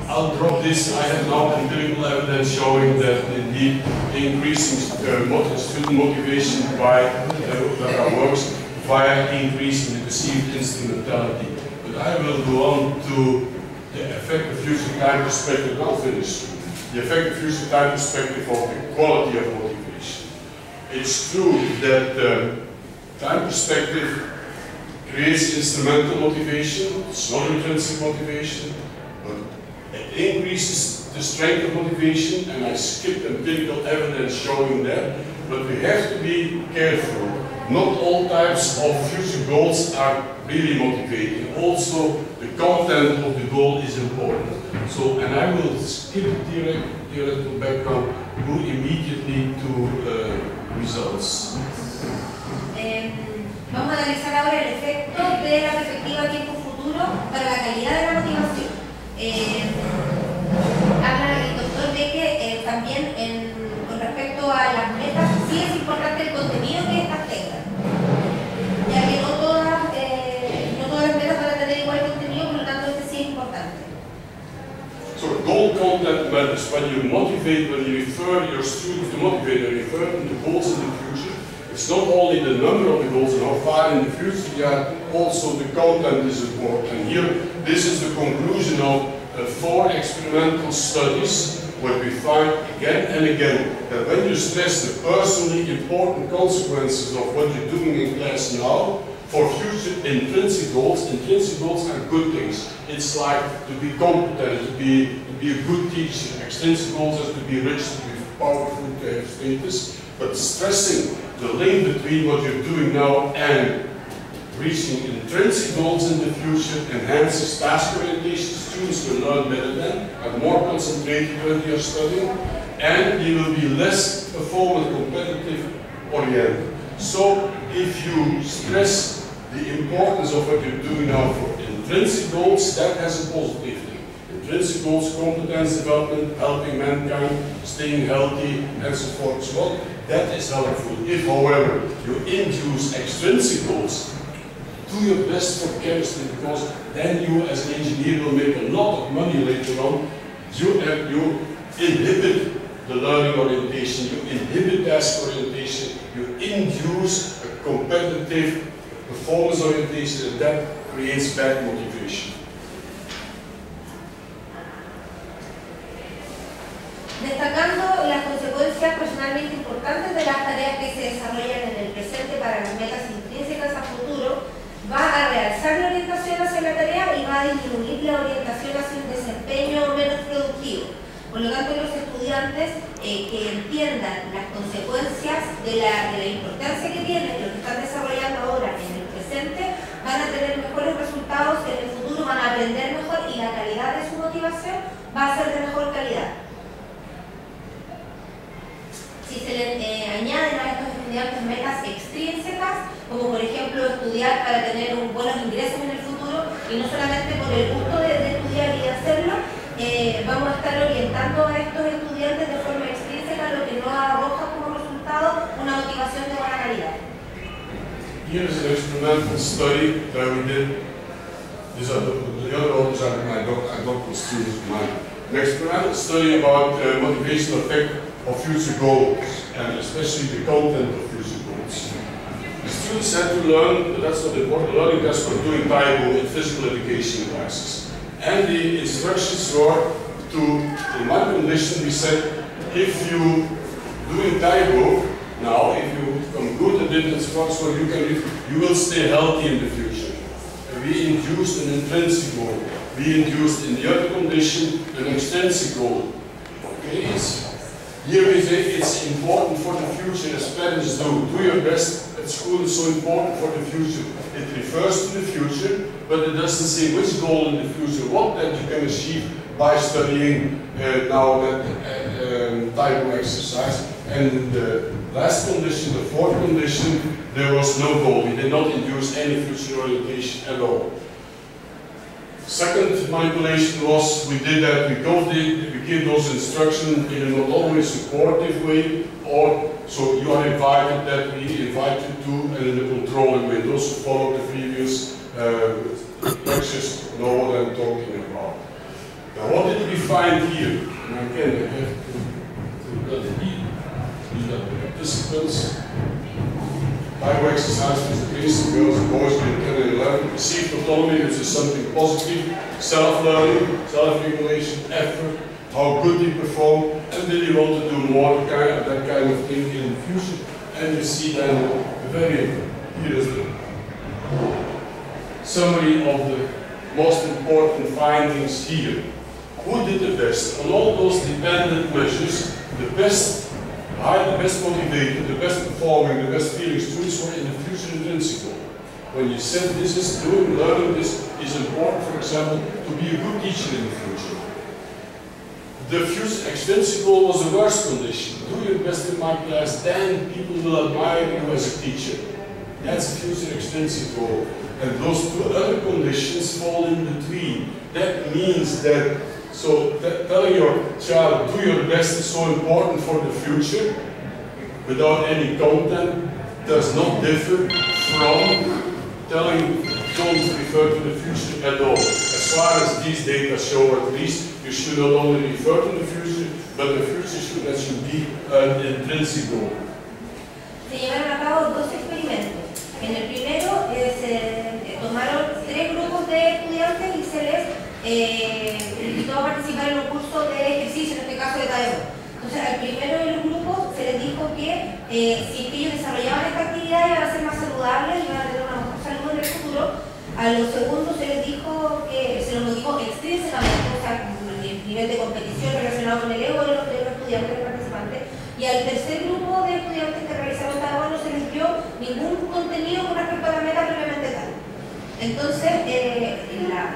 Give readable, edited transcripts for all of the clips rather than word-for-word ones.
I'll drop this. I have now empirical evidence showing that indeed increasing student motivation by that works via increasing the perceived instrumentality. But I will go on to the effective future time perspective. I'll finish. The effective future time perspective of the quality of motivation. It's true that time perspective creates instrumental motivation. It's not intrinsic motivation, but it increases the strength of motivation, and I skipped empirical evidence showing that, but we have to be careful. Not all types of future goals are really motivating. Also, the content of the goal is important. So, and I will skip the theoretical background, go immediately to results. Vamos a analizar ahora el efecto de la perspectiva tiempo-futuro para la calidad de la motivación. Habla el doctor Becke también con respecto a las metas, sí es importante el contenido que estas tengan, ya que no todas las metas van a tener igual contenido, por lo tanto este sí es importante. So goal content matters. When you motivate, when you refer your students to motivate, and refer them to goals in the future, it's not only the number of the goals and how far in the future they are, also the content is important. And here, this is the conclusion of 4 experimental studies, where we find again and again that when you stress the personally important consequences of what you're doing in class now, for future intrinsic goals are good things. It's like to be competent, to be a good teacher. Extrinsic goals are to be rich, to be powerful, to have status. But stressing the link between what you're doing now and reaching intrinsic goals in the future enhances task orientation. Students will learn better then, are more concentrated when they are studying, and they will be less performance competitive oriented. So if you stress the importance of what you're doing now for intrinsic goals, that has a positive thing. Intrinsic goals, competence development, helping mankind, staying healthy, and so forth and so on. That is helpful. If, however, you induce extrinsic goals, do your best for chemistry, because then you as an engineer will make a lot of money later on. You inhibit the learning orientation, you inhibit task orientation, you induce a competitive performance orientation, and that creates bad motivation. Destacando las consecuencias personalmente importantes de las tareas que se desarrollan en el presente para las metas intrínsecas a futuro, va a realzar la orientación hacia la tarea y va a disminuir la orientación hacia un desempeño menos productivo. Por lo tanto, los estudiantes que entiendan las consecuencias de la importancia que tienen lo que están desarrollando ahora en el presente, van a tener mejores resultados en el futuro, van a aprender mejor y la calidad de su motivación va a ser de mejor calidad. Si se le añaden a estos estudiantes metas extrínsecas, como por ejemplo estudiar para tener buenos ingresos en el futuro y no solamente por el gusto de estudiar y de hacerlo, vamos a estar orientando a estos estudiantes de forma extrínseca, lo que no arroja como resultado una motivación de buena calidad. Here is an experimental study that we did. These are the other authors are my doctoral students of mine. An experimental study about motivational effect of future goals, and especially the content of future goals. The students had to learn, that's not important, learning that's for doing Taibo in physical education classes. And the instructions were to, in my condition, we said, if you doing Taibo, now if you become good at it in sports, well, you will stay healthy in the future. And we induced an intrinsic goal. We induced in the other condition an extrinsic goal. Okay, here we say it's important for the future, as parents do. Do your best at school is so important for the future. It refers to the future, but it doesn't say which goal in the future, what that you can achieve by studying now that Taibo exercise. And in the last condition, the 4th condition, there was no goal. We did not induce any future orientation at all. Second manipulation was, we did that, we gave those instructions in a not always supportive way, or so you are invited that we invite you to, and in a controlling way. Those who follow the previous again, I have to the participants. Bible exercise with the kids, the girls and boys in 10 and 11. Perceived autonomy, which is something positive. Self-learning, self-regulation, effort, how good they perform, and then you want to do more that kind of thing in the future. And you see then here is the summary of the most important findings here. Who did the best? On all those dependent measures, the best motivated, the best performing, the best feeling students were in the future intrinsic goal. When you said this is learning this is important, for example, to be a good teacher in the future. The future extrinsic goal was the worst condition. Do your best in my class, then people will admire you as a teacher. That's a future extrinsic goal. And those two other conditions fall in between. That means that telling your child, do your best is so important for the future, without any content, does not differ from telling, don't refer to the future at all. As far as these data show, at least, you should not only refer to the future, but the future should be an intrinsic goal. Se llevaron a cabo dos experimentos. En el primero se tomaron 3 grupos de estudiantes y se les invitó a participar en un curso de ejercicio, en este caso de Taekwondo. Entonces, al primero de los grupos se les dijo que si ellos desarrollaban esta actividad iban a ser más saludables, iban a tener una mejor salud en el futuro. A los segundos se les dijo que se los motivó extrínsecamente, o sea, el nivel de competición relacionado con el ego de los estudiantes participantes. Y al tercer grupo de estudiantes que realizaron Taekwondo no se les dio ningún contenido con respecto a la meta previamente tal. Entonces, el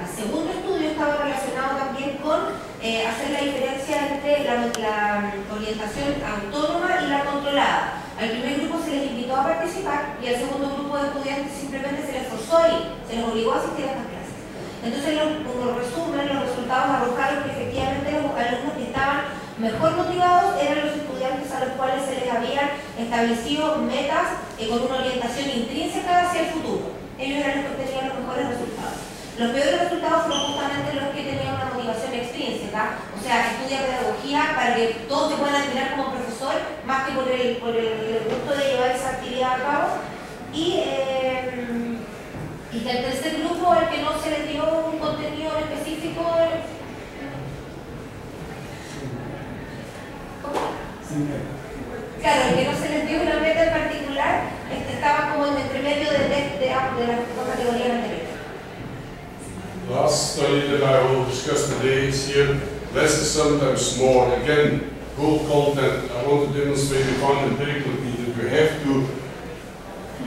segundo estudio estaba relacionado también con hacer la diferencia entre la orientación autónoma y la controlada. Al primer grupo se les invitó a participar y al segundo grupo de estudiantes simplemente se les forzó a ir, se les obligó a asistir a estas clases. Entonces, como resumen, los resultados arrojaron que efectivamente los alumnos que estaban mejor motivados eran los estudiantes a los cuales se les habían establecido metas con una orientación intrínseca hacia el futuro. Ellos eran los que tenían los mejores resultados. Los peores resultados fueron justamente los que tenían una motivación extrínseca, o sea, estudia pedagogía para que todos se puedan admirar como profesor, más que por el gusto de llevar esa actividad a cabo. Y del tercer grupo, al que no se les dio un contenido específico, claro, el que no se les dio una meta en particular, estaba como en entre medio de las dos categorías anteriores. Last study that I will discuss today is here, less is sometimes more. Again, goal content. I want to demonstrate the fundamentally that we have to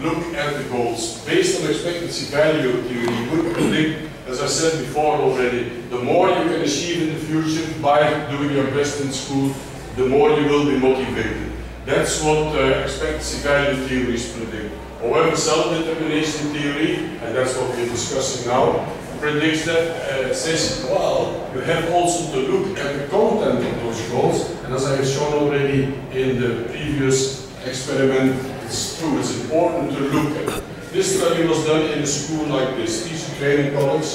look at the goals. Based on expectancy value theory, would predict, as I said before already, the more you can achieve in the future by doing your best in school, the more you will be motivated. That's what expectancy value theories predict. However, self-determination theory, and that's what we're discussing now, predicts that, says, well, you have also to look at the content of those goals, and as I have shown already in the previous experiment, it's true, it's important to look at it. This study was done in a school like this, teacher training college,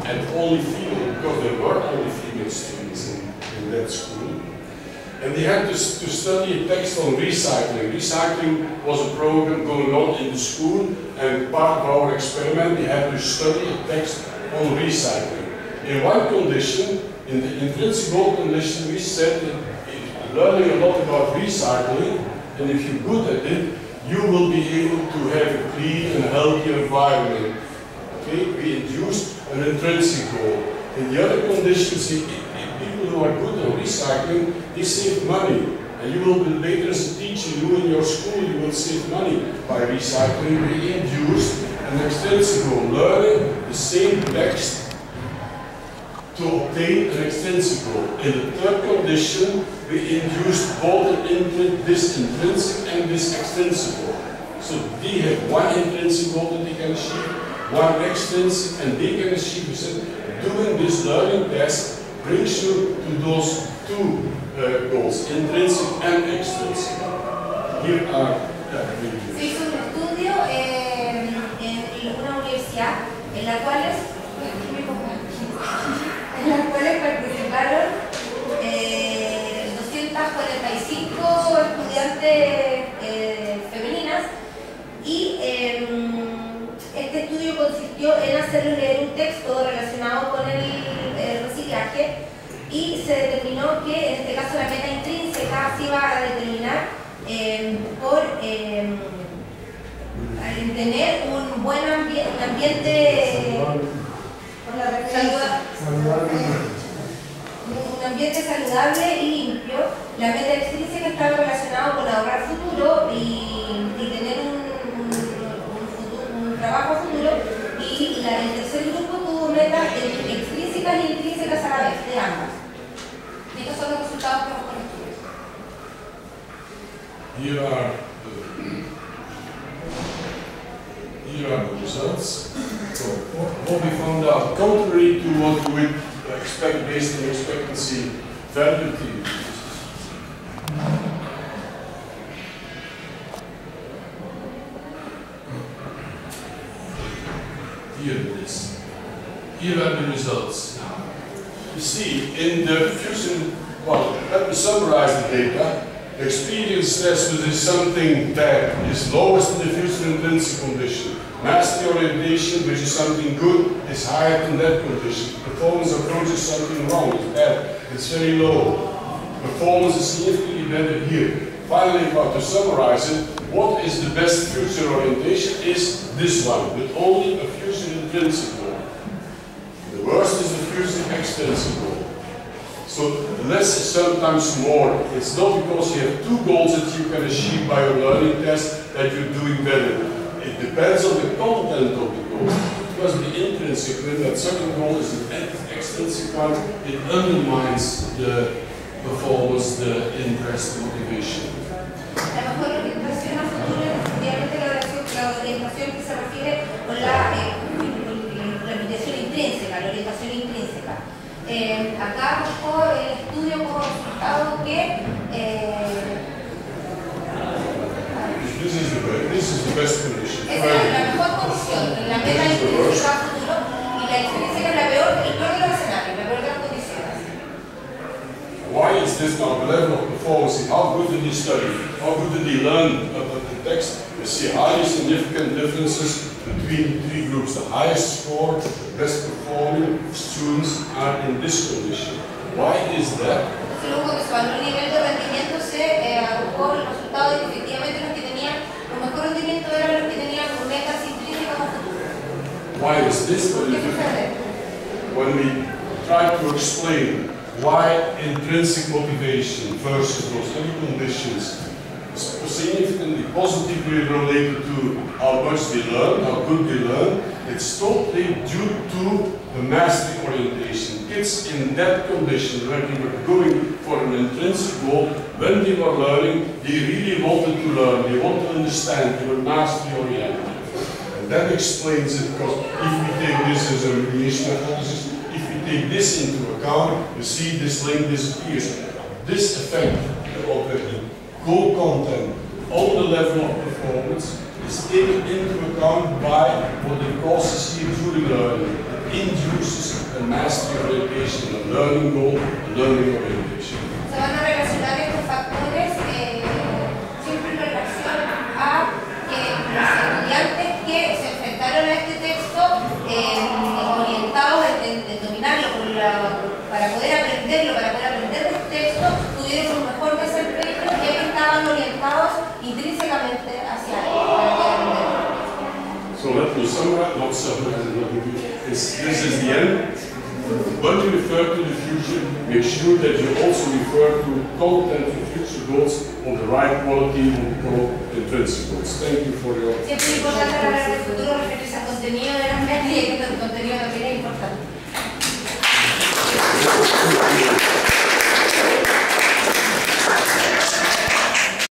and only female, because there were only female students in that school. And they had to study a text on recycling. Recycling was a program going on in the school, and part of our experiment, they had to study a text on recycling. In one condition, in the intrinsic goal condition, we said that learning a lot about recycling, and if you're good at it, you will be able to have a clean and healthy environment. Okay, we induced an intrinsic goal. In the other conditions, people who are good on recycling, they save money. And you will be later as a teacher, you in your school, you will save money by recycling. We induced an extrinsic goal, learning the same text to obtain an extrinsic goal. In the third condition, we induced both this intrinsic and this extrinsic goal. So they have one intrinsic goal that they can achieve, one extrinsic, and they can achieve. We said, doing this learning test brings you to those two goals, intrinsic and extrinsic. Here are Se hizo un estudio en una universidad en la cual participaron 45 estudiantes femeninas y este estudio consistió en hacerles leer un texto relacionado con el reciclaje y se determinó que en este caso la meta intrínseca se iba a determinar por tener un buen ambiente saludable y limpio. La meta extrínseca estaba relacionada con ahorrar futuro y tener un trabajo futuro, y el tercer grupo tuvo metas extrínsecas y intrínsecas a la vez, de ambas. Y estos son los resultados que hemos conocido. Here are the results. So what we found out, contrary to what you would expect based on expectancy value theory. Here it is. Here are the results. You see, in the fusion, well, let me summarize the data. The experience test is something that is lowest in the fusion intrinsic condition. Mastery orientation, which is something good, is higher than that condition. Performance approach is something wrong, it's bad, it's very low. Performance is significantly better here. Finally, to summarize it, what is the best future orientation is this one, with only a fusion intrinsic goal. The worst is the fusion extrinsic goal. So less is sometimes more. It's not because you have two goals that you can achieve by your learning test that you're doing better. It depends on the content of the goal. Because the intrinsic, when that second goal is an extrinsic one, it undermines the performance, the interest, the motivation. La mejor orientación a futuro es efectivamente la orientación que se refiere con la orientación intrínseca, la orientación intrínseca. Acá arrojó el estudio como resultado que this is the best condition. Esa es la mejor condición, la meta intrínseca a futuro, y la extrínseca es el peor de los escenarios, la peor de las condiciones. Why is this now? The level of performance, how good did they study? How good did they learn about the text? You see highly significant differences between the three groups. The highest score, the best performing students are in this condition. Why is that? Luego que su alto nivel de rendimiento se arrojó el resultado de que efectivamente los que tenían un mejor rendimiento eran los que tenían metas intrínsecas a futuro. Why is this? When we try to explain why intrinsic motivation versus those other conditions is significantly positively related to how much they learn, how good they learn, it's totally due to the mastery orientation. Kids in that condition, where they were going for an intrinsic goal, when they were learning, they really wanted to learn, they wanted to understand, they were mastery oriented. And that explains it, because if we take this as a remediation hypothesis, if we take this into account, you see this link disappears. This effect of the goal content on the level of performance is taken into account by what it causes here during learning. It induces a mastery orientation, a learning goal, a learning orientation. Se van a relacionar estos factores siempre en relación a los estudiantes que se enfrentaron a este texto orientados en dominarlo para poder aprenderlo, para poder aprender este texto, tuvieron un mejor desempeño ya que estaban orientados intrínsecamente hacia él, para poder aprenderlo. So let me summarize, not summarize, this is the end. When you refer to the future, make sure that you also refer to content and future goals of the right quality, what we call intrinsic goals. Thank you for your... Siempre es importante hablar del futuro, referirse al contenido de las metas y